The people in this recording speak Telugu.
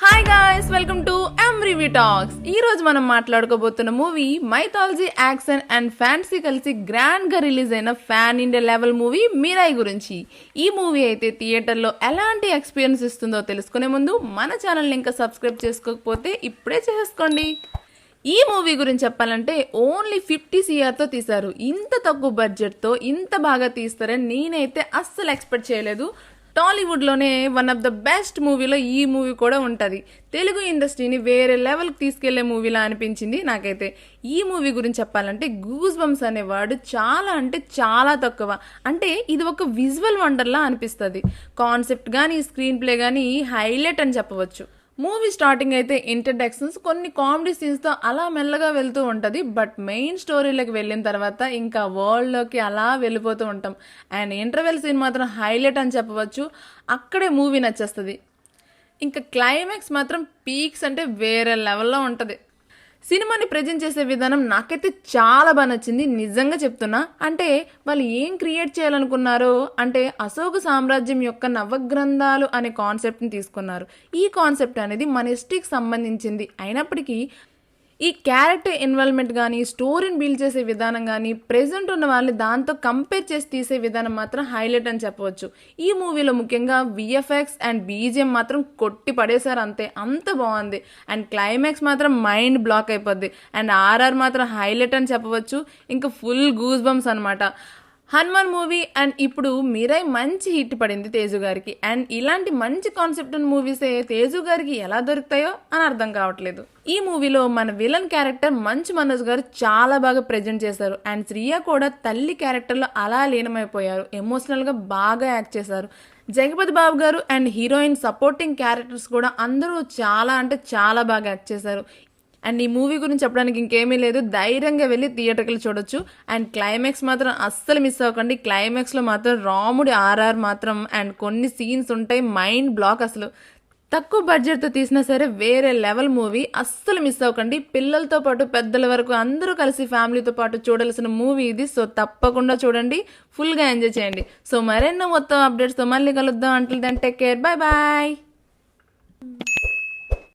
Hi guys, welcome to MRV talks. ఈ రోజు మనం మాట్లాడుకోబోతున్న movie mythology, action and fantasy కలిసి గ్రాండ్ గా రిలీజ్ అయిన pan India level movie Mirai గురించి. ఈ మూవీ అయితే థియేటర్లో ఎలాంటి ఎక్స్పీరియన్స్ ఇస్తుందో తెలుసుకునే ముందు మన ఛానల్ని ఇంకా సబ్స్క్రైబ్ చేసుకోకపోతే ఇప్పుడే చేసుకోండి. ఈ మూవీ గురించి చెప్పాలంటే ఓన్లీ 50 CRతో తీశారు. ఇంత తక్కువ బడ్జెట్తో ఇంత బాగా తీస్తారని నేనైతే అస్సలు ఎక్స్పెక్ట్ చేయలేదు. టాలీవుడ్లోనే వన్ ఆఫ్ ద బెస్ట్ మూవీలో ఈ మూవీ కూడా ఉంటుంది. తెలుగు ఇండస్ట్రీని వేరే లెవెల్కి తీసుకెళ్లే మూవీలా అనిపించింది నాకైతే. ఈ మూవీ గురించి చెప్పాలంటే గూస్ బంప్స్ అనేవాడు చాలా అంటే చాలా తక్కువ. అంటే ఇది ఒక విజువల్ వండర్లా అనిపిస్తుంది. కాన్సెప్ట్ కానీ స్క్రీన్ ప్లే కానీ హైలైట్ అని చెప్పవచ్చు. మూవీ స్టార్టింగ్ అయితే ఇంట్రడక్షన్స్, కొన్ని కామెడీ సీన్స్తో అలా మెల్లగా వెళ్తూ ఉంటుంది. బట్ మెయిన్ స్టోరీలోకి వెళ్ళిన తర్వాత ఇంకా వరల్డ్లోకి అలా వెళ్ళిపోతూ ఉంటాం. అండ్ ఇంటర్వెల్ సీన్ మాత్రం హైలైట్ అని చెప్పవచ్చు. అక్కడే మూవీ నచ్చేస్తుంది. ఇంకా క్లైమాక్స్ మాత్రం పీక్స్ అంటే వేరే లెవెల్లో ఉంటుంది. సినిమాని ప్రజెంట్ చేసే విధానం నాకైతే చాలా బాగా నచ్చింది, నిజంగా చెప్తున్నా. అంటే వాళ్ళు ఏం క్రియేట్ చేయాలనుకున్నారో అంటే అశోక సామ్రాజ్యం యొక్క నవగ్రంథాలు అనే కాన్సెప్ట్ని తీసుకున్నారు. ఈ కాన్సెప్ట్ అనేది మన హిస్టరీకి సంబంధించింది అయినప్పటికీ ఈ క్యారెక్టర్ ఇన్వాల్వ్మెంట్ కానీ స్టోరీని బిల్డ్ చేసే విధానం కానీ ప్రెజెంట్ ఉన్న వాళ్ళని దాంతో కంపేర్ చేసి తీసే విధానం మాత్రం హైలైట్ అని చెప్పవచ్చు. ఈ మూవీలో ముఖ్యంగా VFX అండ్ BGM మాత్రం కొట్టి పడేశారు, అంతే, అంత బాగుంది. అండ్ క్లైమాక్స్ మాత్రం మైండ్ బ్లాక్ అయిపోద్ది. అండ్ RR మాత్రం హైలైట్ అని చెప్పవచ్చు. ఇంకా ఫుల్ గూస్ బంప్స్ అనమాట. హనుమాన్ మూవీ అండ్ ఇప్పుడు మిరాయి మంచి హిట్ పడింది తేజు గారికి. అండ్ ఇలాంటి మంచి కాన్సెప్ట్ ఉన్న మూవీసే తేజు గారికి ఎలా దొరుకుతాయో అని అర్థం కావట్లేదు. ఈ మూవీలో మన విలన్ క్యారెక్టర్ మంచు మనోజ్ గారు చాలా బాగా ప్రెజెంట్ చేశారు. అండ్ శ్రియా కూడా తల్లి క్యారెక్టర్లో అలా లీనమైపోయారు. ఎమోషనల్గా బాగా యాక్ట్ చేశారు. జగపతి బాబు గారు అండ్ హీరోయిన్ సపోర్టింగ్ క్యారెక్టర్స్ కూడా అందరూ చాలా అంటే చాలా బాగా యాక్ట్ చేశారు. అండ్ ఈ మూవీ గురించి చెప్పడానికి ఇంకేమీ లేదు, ధైర్యంగా వెళ్ళి థియేటర్కి చూడొచ్చు. అండ్ క్లైమాక్స్ మాత్రం అస్సలు మిస్ అవ్వకండి. క్లైమాక్స్లో మాత్రం రాముడి RR మాత్రం అండ్ కొన్ని సీన్స్ ఉంటాయి మైండ్ బ్లాక్. అసలు తక్కువ బడ్జెట్తో తీసినా సరే వేరే లెవెల్ మూవీ, అస్సలు మిస్ అవ్వకండి. పిల్లలతో పాటు పెద్దల వరకు అందరూ కలిసి ఫ్యామిలీతో పాటు చూడాల్సిన మూవీ ఇది. సో తప్పకుండా చూడండి, ఫుల్గా ఎంజాయ్ చేయండి. సో మరెన్నో మొత్తం అప్డేట్స్తో మళ్ళీ కలుద్దాం. Until then take care, bye bye.